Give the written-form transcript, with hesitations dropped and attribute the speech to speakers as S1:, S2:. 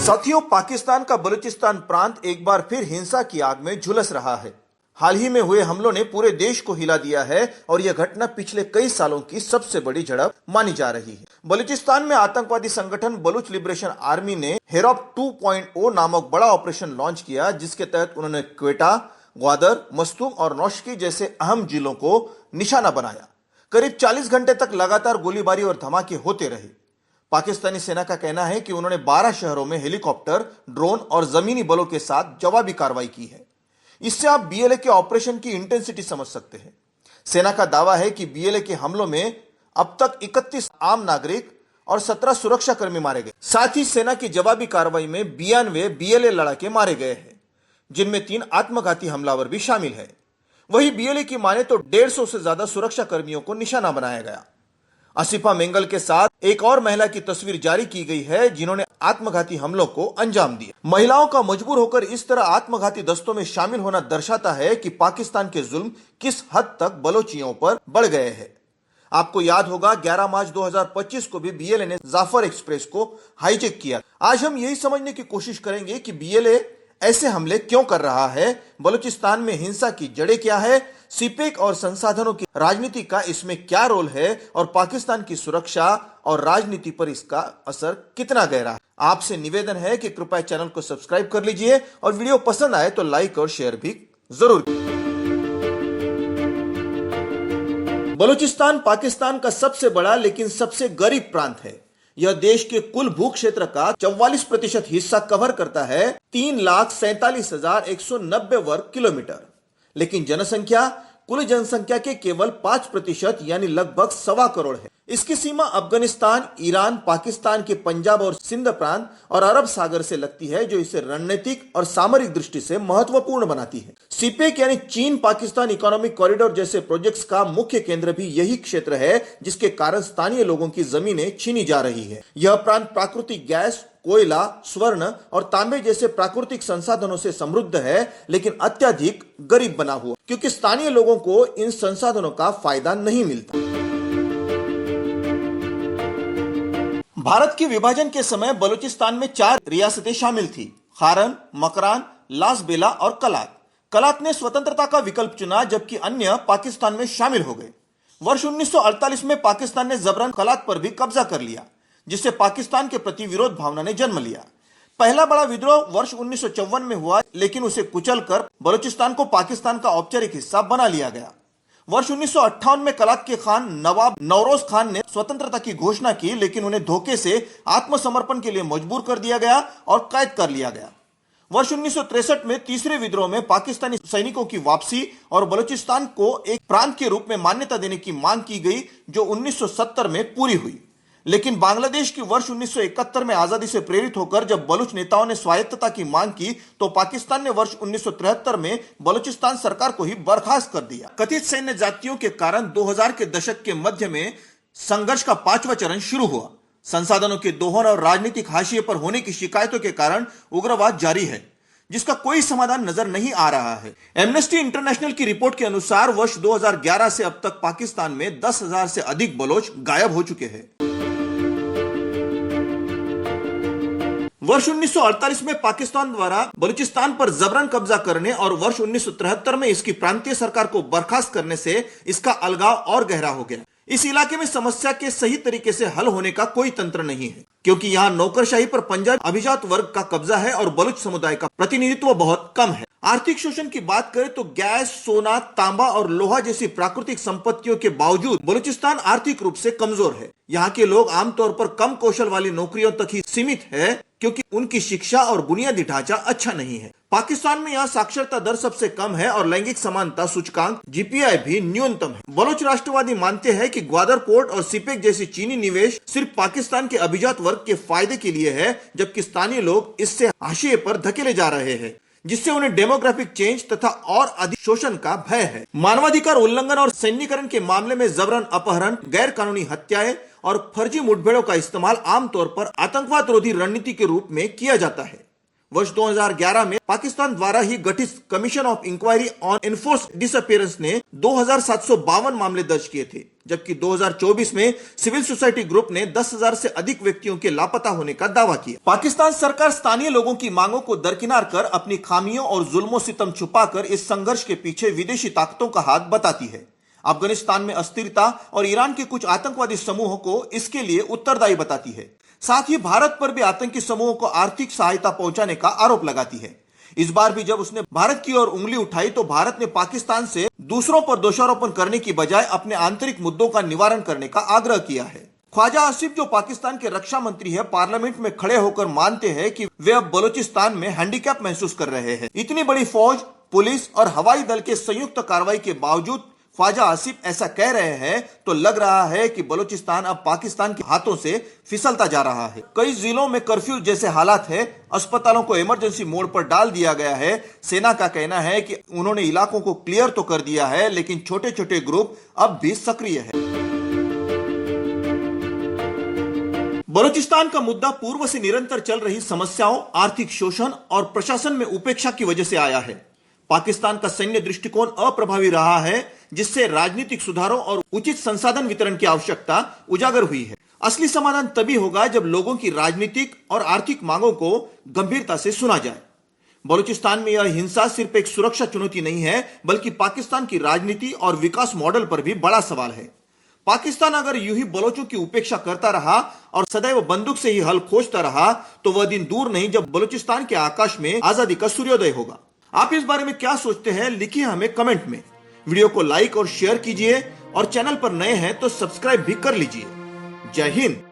S1: साथियों, पाकिस्तान का बलूचिस्तान प्रांत एक बार फिर हिंसा की आग में झुलस रहा है। हाल ही में हुए हमलों ने पूरे देश को हिला दिया है और यह घटना पिछले कई सालों की सबसे बड़ी झड़प मानी जा रही है। बलूचिस्तान में आतंकवादी संगठन बलूच लिबरेशन आर्मी ने हेरॉप 2.0 नामक बड़ा ऑपरेशन लॉन्च किया, जिसके तहत उन्होंने क्वेटा, ग्वादर, मस्तूम और नौशकी जैसे अहम जिलों को निशाना बनाया। करीब 40 घंटे तक लगातार गोलीबारी और धमाके होते रहे। पाकिस्तानी सेना का कहना है कि उन्होंने 12 शहरों में हेलीकॉप्टर, ड्रोन और जमीनी बलों के साथ जवाबी कार्रवाई की है। इससे आप बीएलए के ऑपरेशन की इंटेंसिटी समझ सकते हैं। सेना का दावा है कि बीएलए के हमलों में अब तक 31 आम नागरिक और 17 सुरक्षाकर्मी मारे गए। साथ ही सेना की जवाबी कार्रवाई में 92 बीएलए लड़ाके मारे गए हैं, जिनमें 3 आत्मघाती हमलावर भी शामिल है। वहीं बीएलए की माने तो 150 से ज्यादा सुरक्षाकर्मियों को निशाना बनाया गया। आसिफा मेंगल के साथ एक और महिला की तस्वीर जारी की गई है, जिन्होंने आत्मघाती हमलों को अंजाम दिया। महिलाओं का मजबूर होकर इस तरह आत्मघाती दस्तों में शामिल होना दर्शाता है कि पाकिस्तान के जुल्म किस हद तक बलोचियों पर बढ़ गए हैं। आपको याद होगा 11 मार्च 2025 को भी बीएलए ने जाफर एक्सप्रेस को हाईजैक किया। आज हम यही समझने की कोशिश करेंगे कि बीएलए ऐसे हमले क्यों कर रहा है, बलूचिस्तान में हिंसा की जड़ें क्या है, सीपेक और संसाधनों की राजनीति का इसमें क्या रोल है और पाकिस्तान की सुरक्षा और राजनीति पर इसका असर कितना गहरा है। आपसे निवेदन है कि कृपया चैनल को सब्सक्राइब कर लीजिए और वीडियो पसंद आए तो लाइक और शेयर भी जरूर कीजिए। बलूचिस्तान पाकिस्तान का सबसे बड़ा लेकिन सबसे गरीब प्रांत है। यह देश के कुल भू क्षेत्र का 44% हिस्सा कवर करता है, 3,47,190 वर्ग किलोमीटर। लेकिन जनसंख्या कुल जनसंख्या के केवल 5% यानी लगभग 1.25 करोड़ है। इसकी सीमा अफगानिस्तान, ईरान, पाकिस्तान के पंजाब और सिंध प्रांत और अरब सागर से लगती है, जो इसे रणनीतिक और सामरिक दृष्टि से महत्वपूर्ण बनाती है। सीपेक यानी चीन पाकिस्तान इकोनॉमिक कॉरिडोर जैसे प्रोजेक्ट्स का मुख्य केंद्र भी यही क्षेत्र है, जिसके कारण स्थानीय लोगों की जमीनें छीनी जा रही है। यह प्रांत प्राकृतिक गैस, कोयला, स्वर्ण और तांबे जैसे प्राकृतिक संसाधनों से समृद्ध है, लेकिन अत्यधिक गरीब बना हुआ, क्योंकि स्थानीय लोगों को इन संसाधनों का फायदा नहीं मिलता। भारत के विभाजन के समय बलूचिस्तान में 4 रियासतें शामिल थी: खारन, मकरान, लास बेला और कलात। कलात ने स्वतंत्रता का विकल्प चुना, जबकि अन्य पाकिस्तान में शामिल हो गए। वर्ष 1948 में पाकिस्तान ने जबरन कलात पर भी कब्जा कर लिया, जिससे पाकिस्तान के प्रति विरोध भावना ने जन्म लिया। पहला बड़ा विद्रोह वर्ष 1954 में हुआ, लेकिन उसे कुचलकर बलूचिस्तान को पाकिस्तान का औपचारिक हिस्सा बना लिया गया। वर्ष 1958 में कलात के खान नवाब नौरोज खान ने स्वतंत्रता की घोषणा की, लेकिन उन्हें धोखे से आत्मसमर्पण के लिए मजबूर कर दिया गया और कैद कर लिया गया। वर्ष 1963 में तीसरे विद्रोह में पाकिस्तानी सैनिकों की वापसी और बलूचिस्तान को एक प्रांत के रूप में मान्यता देने की मांग की गई, जो 1970 में पूरी हुई। लेकिन बांग्लादेश की वर्ष 1971 में आजादी से प्रेरित होकर जब बलूच नेताओं ने स्वायत्तता की मांग की, तो पाकिस्तान ने वर्ष 1973 में बलूचिस्तान सरकार को ही बर्खास्त कर दिया। कथित सैन्य जातियों के कारण 2000 के दशक के मध्य में संघर्ष का 5वां चरण शुरू हुआ। संसाधनों के दोहन और राजनीतिक हाशिए पर होने की शिकायतों के कारण उग्रवाद जारी है, जिसका कोई समाधान नजर नहीं आ रहा है। एमनेस्टी इंटरनेशनल की रिपोर्ट के अनुसार वर्ष 2011 से अब तक पाकिस्तान में 10,000 से अधिक बलोच गायब हो चुके हैं। वर्ष 1948 में पाकिस्तान द्वारा बलूचिस्तान पर जबरन कब्जा करने और वर्ष 1973 में इसकी प्रांतीय सरकार को बर्खास्त करने से इसका अलगाव और गहरा हो गया। इस इलाके में समस्या के सही तरीके से हल होने का कोई तंत्र नहीं है, क्योंकि यहाँ नौकरशाही पर पंजाब अभिजात वर्ग का कब्जा है और बलूच समुदाय का प्रतिनिधित्व बहुत कम है। आर्थिक शोषण की बात करें तो गैस, सोना, तांबा और लोहा जैसी प्राकृतिक संपत्तियों के बावजूद बलूचिस्तान आर्थिक रूप से कमजोर है। यहाँ के लोग आमतौर पर कम कौशल वाली नौकरियों तक ही सीमित है, क्योंकि उनकी शिक्षा और बुनियादी ढांचा अच्छा नहीं है। पाकिस्तान में यहाँ साक्षरता दर सबसे कम है और लैंगिक समानता सूचकांक जीपीआई भी न्यूनतम है। बलोच राष्ट्रवादी मानते हैं कि ग्वादर पोर्ट और सीपेक जैसी चीनी निवेश सिर्फ पाकिस्तान के अभिजात वर्ग के फायदे के लिए है, जबकि स्थानीय लोग इससे हाशिए पर धकेले जा रहे हैं, जिससे उन्हें डेमोग्राफिक चेंज तथा और अधिक शोषण का भय है। मानवाधिकार उल्लंघन और सैन्यीकरण के मामले में जबरन अपहरण, गैर कानूनी हत्याएं और फर्जी मुठभेड़ों का इस्तेमाल आमतौर पर आतंकवाद रोधी रणनीति के रूप में किया जाता है। वर्ष 2011 में पाकिस्तान द्वारा ही गठित commission of inquiry on enforce disappearance ने 2752 मामले दर्ज किए थे, जबकि 2024 में सिविल सोसाइटी ग्रुप ने 10,000 से अधिक व्यक्तियों के लापता होने का दावा किया। पाकिस्तान सरकार स्थानीय लोगों की मांगों को दरकिनार कर अपनी खामियों और जुल्मों सितम छुपाकर इस संघर्ष के पीछे विदेशी ताकतों का हाथ बताती है। अफगानिस्तान में अस्थिरता और ईरान के कुछ आतंकवादी समूहों को इसके लिए उत्तरदायी बताती है। साथ ही भारत पर भी आतंकी समूहों को आर्थिक सहायता पहुंचाने का आरोप लगाती है। इस बार भी जब उसने भारत की ओर उंगली उठाई तो भारत ने पाकिस्तान से दूसरों पर दोषारोपण करने की बजाय अपने आंतरिक मुद्दों का निवारण करने का आग्रह किया है। ख्वाजा आसिफ, जो पाकिस्तान के रक्षा मंत्री है, पार्लियामेंट में खड़े होकर मानते हैं कि वे अब बलूचिस्तान में हैंडीकैप महसूस कर रहे हैं। इतनी बड़ी फौज, पुलिस और हवाई दल के संयुक्त कार्रवाई के बावजूद ख्वाजा आसिफ ऐसा कह रहे हैं तो लग रहा है कि बलूचिस्तान अब पाकिस्तान के हाथों से फिसलता जा रहा है। कई जिलों में कर्फ्यू जैसे हालात है, अस्पतालों को इमरजेंसी मोड पर डाल दिया गया है। सेना का कहना है कि उन्होंने इलाकों को क्लियर तो कर दिया है, लेकिन छोटे छोटे ग्रुप अब भी सक्रिय है। बलूचिस्तान का मुद्दा पूर्व से निरंतर चल रही समस्याओं, आर्थिक शोषण और प्रशासन में उपेक्षा की वजह से आया है। पाकिस्तान का सैन्य दृष्टिकोण अप्रभावी रहा है, जिससे राजनीतिक सुधारों और उचित संसाधन वितरण की आवश्यकता उजागर हुई है। असली समाधान तभी होगा जब लोगों की राजनीतिक और आर्थिक मांगों को गंभीरता से सुना जाए। बलूचिस्तान में यह हिंसा सिर्फ एक सुरक्षा चुनौती नहीं है, बल्कि पाकिस्तान की राजनीति और विकास मॉडल पर भी बड़ा सवाल है। पाकिस्तान अगर यूं ही बलोचों की उपेक्षा करता रहा और सदैव बंदूक से ही हल खोजता रहा तो वह दिन दूर नहीं जब बलूचिस्तान के आकाश में आजादी का सूर्योदय होगा। आप इस बारे में क्या सोचते हैं, लिखिए हमें कमेंट में। वीडियो को लाइक और शेयर कीजिए और चैनल पर नए हैं तो सब्सक्राइब भी कर लीजिए। जय हिंद।